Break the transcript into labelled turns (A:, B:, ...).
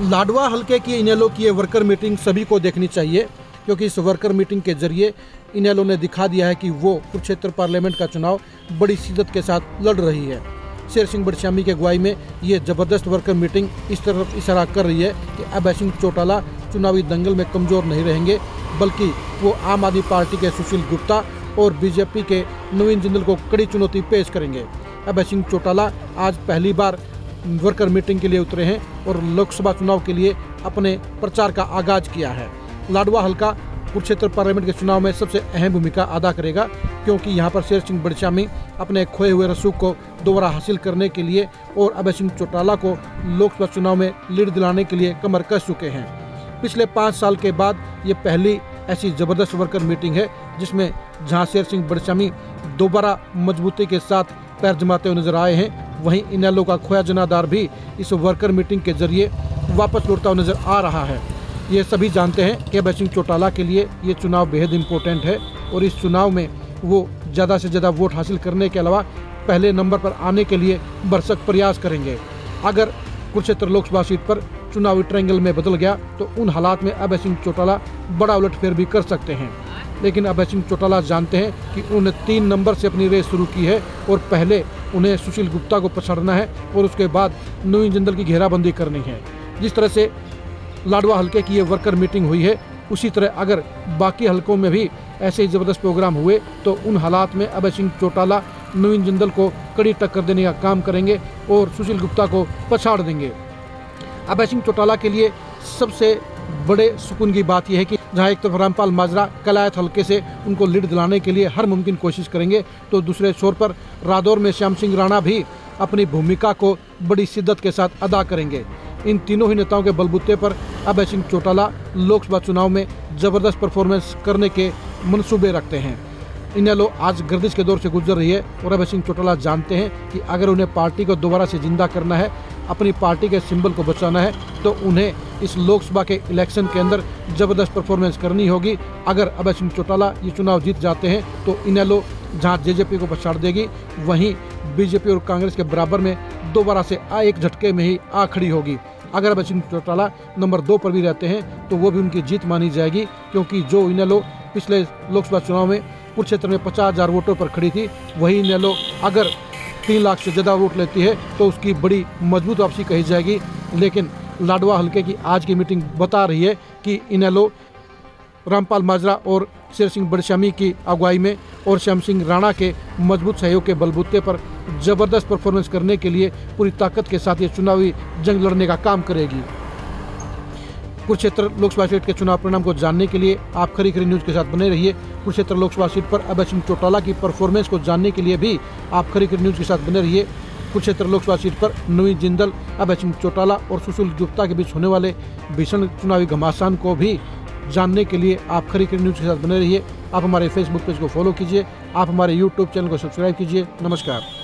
A: लाडवा हलके की इनेलो की ये वर्कर मीटिंग सभी को देखनी चाहिए, क्योंकि इस वर्कर मीटिंग के जरिए इनेलो ने दिखा दिया है कि वो कुरुक्षेत्र पार्लियामेंट का चुनाव बड़ी शिद्दत के साथ लड़ रही है। शेर सिंह बड़श्यामी की अगुवाई में ये जबरदस्त वर्कर मीटिंग इस तरफ इशारा कर रही है कि अभय सिंह चौटाला चुनावी दंगल में कमजोर नहीं रहेंगे, बल्कि वो आम आदमी पार्टी के सुशील गुप्ता और बीजेपी के नवीन जिंदल को कड़ी चुनौती पेश करेंगे। अभय सिंह चौटाला आज पहली बार वर्कर मीटिंग के लिए उतरे हैं और लोकसभा चुनाव के लिए अपने प्रचार का आगाज किया है। लाडवा हलका कुरुक्षेत्र पार्लियामेंट के चुनाव में सबसे अहम भूमिका अदा करेगा, क्योंकि यहाँ पर शेर सिंह बड़श्यामी अपने खोए हुए रसूख को दोबारा हासिल करने के लिए और अभय सिंह चौटाला को लोकसभा चुनाव में लीड दिलाने के लिए कमर कस चुके हैं। पिछले 5 साल के बाद ये पहली ऐसी जबरदस्त वर्कर मीटिंग है जिसमें जहाँ शेर सिंह बड़श्यामी दोबारा मजबूती के साथ पैर जमाते हुए नजर आए हैं, वहीं इनेलो का खोया जनाधार भी इस वर्कर मीटिंग के जरिए वापस लौटता हुआ नजर आ रहा है। ये सभी जानते हैं कि अभय सिंह चौटाला के लिए ये चुनाव बेहद इम्पोर्टेंट है और इस चुनाव में वो ज़्यादा से ज़्यादा वोट हासिल करने के अलावा पहले नंबर पर आने के लिए भरसक प्रयास करेंगे। अगर कुरुक्षेत्र लोकसभा सीट पर चुनावी ट्रायंगल में बदल गया तो उन हालात में अभय सिंह चौटाला बड़ा उलटफेर भी कर सकते हैं, लेकिन अभय सिंह चौटाला जानते हैं कि उन्होंने 3 नंबर से अपनी रेस शुरू की है और पहले उन्हें सुशील गुप्ता को पछाड़ना है और उसके बाद नवीन जिंदल की घेराबंदी करनी है। जिस तरह से लाडवा हलके की ये वर्कर मीटिंग हुई है, उसी तरह अगर बाकी हलकों में भी ऐसे ही ज़बरदस्त प्रोग्राम हुए तो उन हालात में अभय सिंह चौटाला नवीन जिंदल को कड़ी टक्कर देने का काम करेंगे और सुशील गुप्ता को पछाड़ देंगे। अभय सिंह चौटाला के लिए सबसे बड़े सुकून की बात यह है कि जहां एक तरफ रामपाल माजरा कलायत हलके से उनको लीड दिलाने के लिए हर मुमकिन कोशिश करेंगे, तो दूसरे छोर पर रादौर में श्याम सिंह राणा भी अपनी भूमिका को बड़ी शिद्दत के साथ अदा करेंगे। इन तीनों ही नेताओं के बलबूते पर अभय सिंह चौटाला लोकसभा चुनाव में जबरदस्त परफॉर्मेंस करने के मंसूबे रखते हैं। इनेलो आज गर्दिश के दौर से गुजर रही है और अभय सिंह चौटाला जानते हैं कि अगर उन्हें पार्टी को दोबारा से जिंदा करना है, अपनी पार्टी के सिंबल को बचाना है, तो उन्हें इस लोकसभा के इलेक्शन के अंदर जबरदस्त परफॉर्मेंस करनी होगी। अगर अभय सिंह चौटाला ये चुनाव जीत जाते हैं तो इनेलो जहां जेजेपी को पछाड़ देगी, वहीं बीजेपी और कांग्रेस के बराबर में दोबारा से एक झटके में ही आ खड़ी होगी। अगर अभय सिंह चौटाला नंबर 2 पर भी रहते हैं तो वो भी उनकी जीत मानी जाएगी, क्योंकि जो इनेलो पिछले लोकसभा चुनाव में कुरुक्षेत्र में 50,000 वोटों पर खड़ी थी, वही इनेलो अगर 3 लाख से ज़्यादा वोट लेती है तो उसकी बड़ी मजबूत वापसी कही जाएगी। लेकिन लाडवा हलके की आज की मीटिंग बता रही है कि इनेलो रामपाल माजरा और शेर सिंह बड़श्यामी की अगुवाई में और श्याम सिंह राणा के मजबूत सहयोग के बलबूते पर जबरदस्त परफॉर्मेंस करने के लिए पूरी ताकत के साथ ये चुनावी जंग लड़ने का काम करेगी। कुरुक्षेत्र लोकसभा सीट के चुनाव परिणाम को जानने के लिए आप खरी खरी न्यूज़ के साथ बने रहिए। कुरुक्षेत्र लोकसभा सीट पर अभय सिंह चौटाला की परफॉर्मेंस को जानने के लिए भी आप खरी खरी न्यूज़ के साथ बने रहिए। कुरुक्षेत्र लोकसभा सीट पर नवीन जिंदल, अभय सिंह चौटाला और सुशील गुप्ता के बीच होने वाले भीषण चुनावी घमासान को भी जानने के लिए आप खरी खरी न्यूज़ के साथ बने रहिए। आप हमारे फेसबुक पेज को फॉलो कीजिए, आप हमारे यूट्यूब चैनल को सब्सक्राइब कीजिए। नमस्कार।